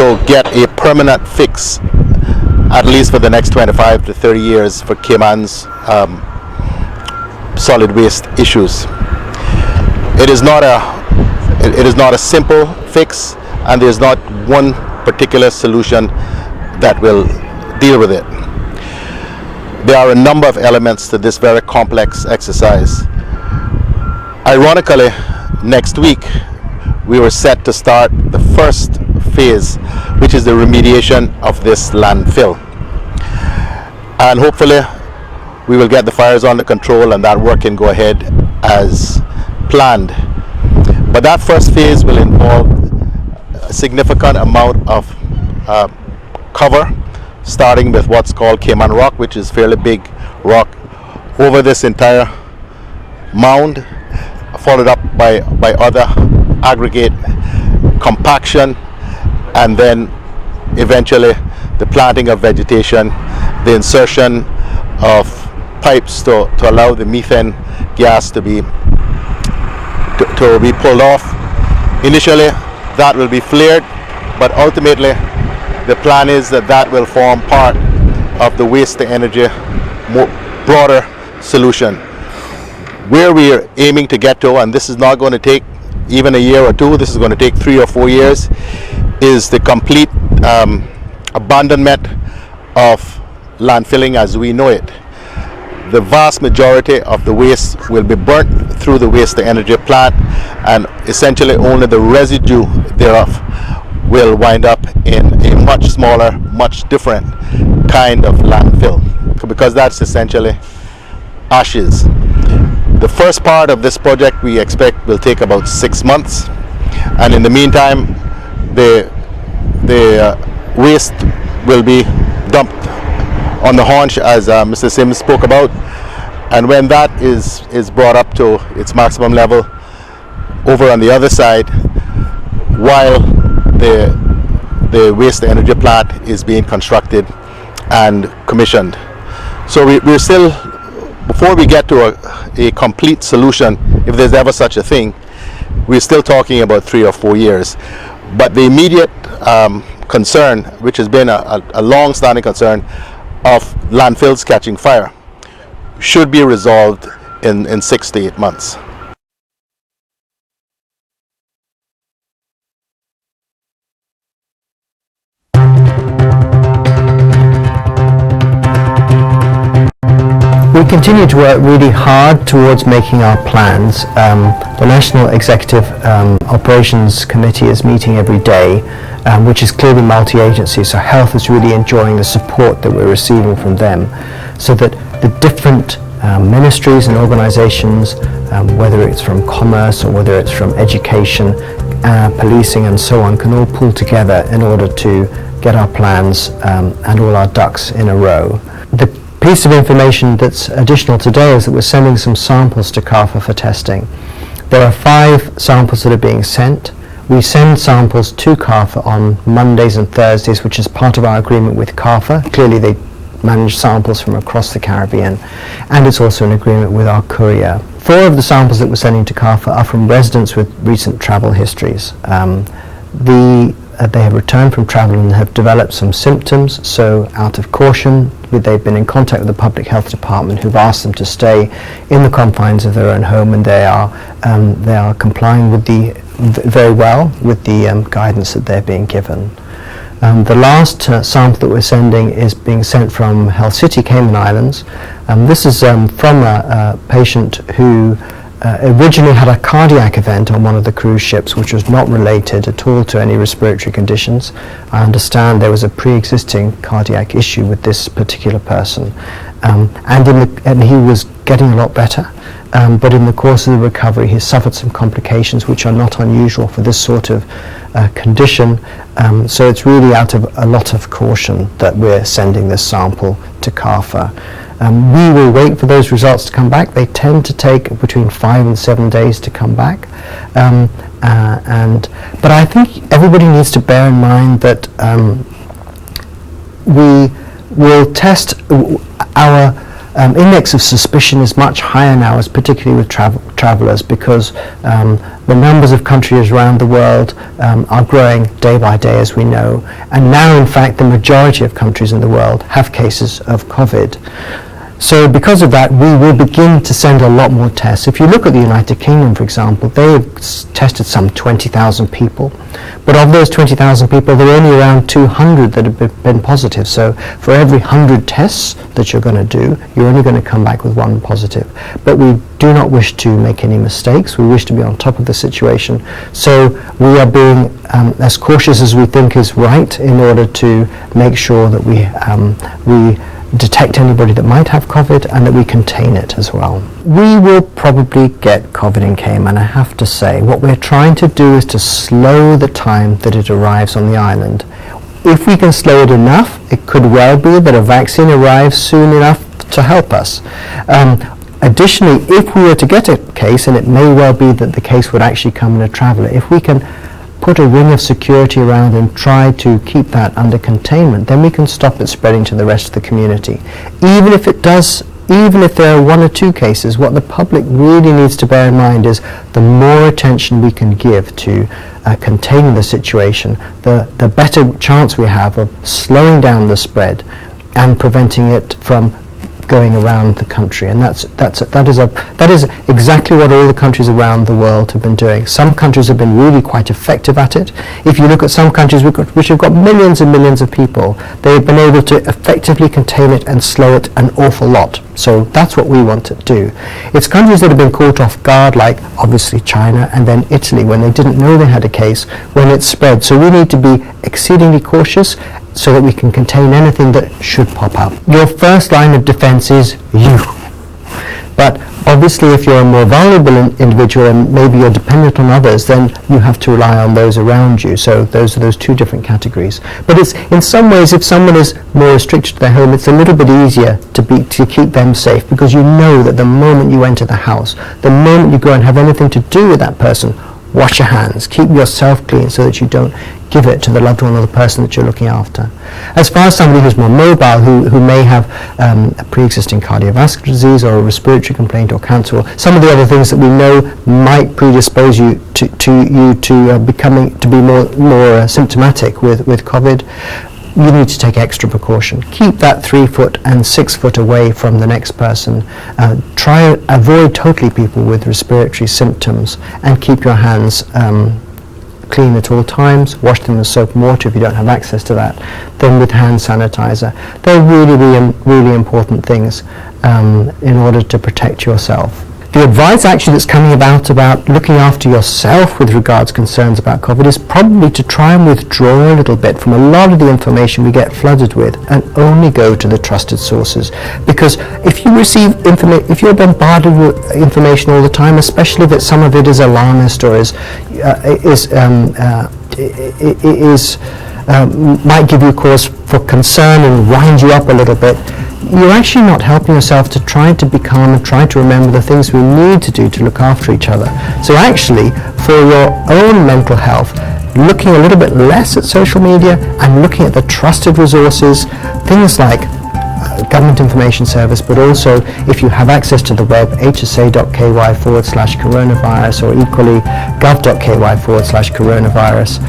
to get a permanent fix, at least for the next 25 to 30 years, for Cayman's solid waste issues. It is not a simple fix, and there's not one particular solution that will deal with it. There are a number of elements to this very complex exercise. Ironically, next week we were set to start the first phase, which is the remediation of this landfill. And hopefully we will get the fires under control and that work can go ahead as planned. But that first phase will involve a significant amount of cover, starting with what's called Cayman rock, which is fairly big rock, over this entire mound, followed up by other aggregate compaction, and then eventually the planting of vegetation, the insertion of pipes to allow the methane gas to be pulled off. Initially that will be flared, but ultimately the plan is that will form part of the waste to energy more broader solution. Where we are aiming to get to, and this is not going to take even a year or two, this is going to take 3 or 4 years, is the complete abandonment of landfilling as we know it. The vast majority of the waste will be burnt through the waste to energy plant, and essentially only the residue thereof will wind up in a much smaller, much different kind of landfill, because that's essentially ashes. The first part of this project we expect will take about 6 months, and in the meantime the waste will be dumped on the haunch, as Mr. Sims spoke about, and when that is brought up to its maximum level over on the other side, while the waste energy plant is being constructed and commissioned. So we're still, before we get to a complete solution, if there's ever such a thing, we're still talking about 3 or 4 years. But the immediate concern, which has been a long-standing concern of landfills catching fire, should be resolved in 6 to 8 months. We continue to work really hard towards making our plans. The National Executive Operations Committee is meeting every day, which is clearly multi-agency, so health is really enjoying the support that we're receiving from them, so that the different ministries and organizations, whether it's from commerce or whether it's from education, policing and so on, can all pull together in order to get our plans and all our ducks in a row. The piece of information that's additional today is that we're sending some samples to CARFA for testing. There are 5 samples that are being sent. We send samples to CARFA on Mondays and Thursdays, which is part of our agreement with CARFA. Clearly they manage samples from across the Caribbean, and it's also an agreement with our courier. 4 of the samples that we're sending to CARFA are from residents with recent travel histories. They have returned from travel and have developed some symptoms, so out of caution they've been in contact with the Public Health Department, who've asked them to stay in the confines of their own home, and they are complying with very well with the guidance that they're being given. The last sample that we're sending is being sent from Health City, Cayman Islands. This is from a patient who originally had a cardiac event on one of the cruise ships, which was not related at all to any respiratory conditions. I understand there was a pre-existing cardiac issue with this particular person, and he was getting a lot better, but in the course of the recovery he suffered some complications which are not unusual for this sort of condition, so it's really out of a lot of caution that we're sending this sample to CARFA. We will wait for those results to come back. They tend to take between 5 and 7 days to come back. But I think everybody needs to bear in mind that we will test our index of suspicion is much higher now, as particularly with travellers, because the numbers of countries around the world are growing day by day, as we know, and now in fact the majority of countries in the world have cases of COVID. So because of that, we will begin to send a lot more tests. If you look at the United Kingdom, for example, they've tested some 20,000 people. But of those 20,000 people, there are only around 200 that have been positive. So for every 100 tests that you're going to do, you're only going to come back with one positive. But we do not wish to make any mistakes. We wish to be on top of the situation. So we are being as cautious as we think is right in order to make sure that we detect anybody that might have COVID and that we contain it as well. We will probably get COVID in Cayman, I have to say. What we're trying to do is to slow the time that it arrives on the island. If we can slow it enough, it could well be that a vaccine arrives soon enough to help us. Additionally, if we were to get a case, and it may well be that the case would actually come in a traveller, if we can put a ring of security around and try to keep that under containment, then we can stop it spreading to the rest of the community. Even if there are one or two cases, what the public really needs to bear in mind is the more attention we can give to containing the situation, the better chance we have of slowing down the spread and preventing it from going around the country. And that is exactly what all the countries around the world have been doing. Some countries have been really quite effective at it. If you look at some countries which have got millions and millions of people, they've been able to effectively contain it and slow it an awful lot. So that's what we want to do. It's countries that have been caught off guard, like obviously China and then Italy, when they didn't know they had a case, when it spread. So we need to be exceedingly cautious so that we can contain anything that should pop up. Your first line of defense is you. But obviously if you're a more vulnerable individual and maybe you're dependent on others, then you have to rely on those around you. So those are those two different categories. But it's, in some ways, if someone is more restricted to their home, it's a little bit easier to keep them safe, because you know that the moment you enter the house, the moment you go and have anything to do with that person, wash your hands, keep yourself clean so that you don't give it to the loved one or the person that you're looking after. As far as somebody who's more mobile, who may have a pre-existing cardiovascular disease or a respiratory complaint or cancer, or some of the other things that we know might predispose you to be more symptomatic with COVID, you need to take extra precaution. Keep that 3 foot and 6 foot away from the next person. Avoid totally people with respiratory symptoms, and keep your hands clean at all times. Wash them with soap and water if you don't have access to that. Then with hand sanitizer. They're really important things in order to protect yourself. The advice actually that's coming about looking after yourself with regards concerns about COVID is probably to try and withdraw a little bit from a lot of the information we get flooded with and only go to the trusted sources. Because if you receive if you're bombarded with information all the time, especially if some of it is alarmist or might give you cause for concern and wind you up a little bit, you're actually not helping yourself to try to be calm and try to remember the things we need to do to look after each other. So actually, for your own mental health, looking a little bit less at social media and looking at the trusted resources, things like Government Information Service, but also if you have access to the web, hsa.ky/coronavirus, or equally gov.ky/coronavirus.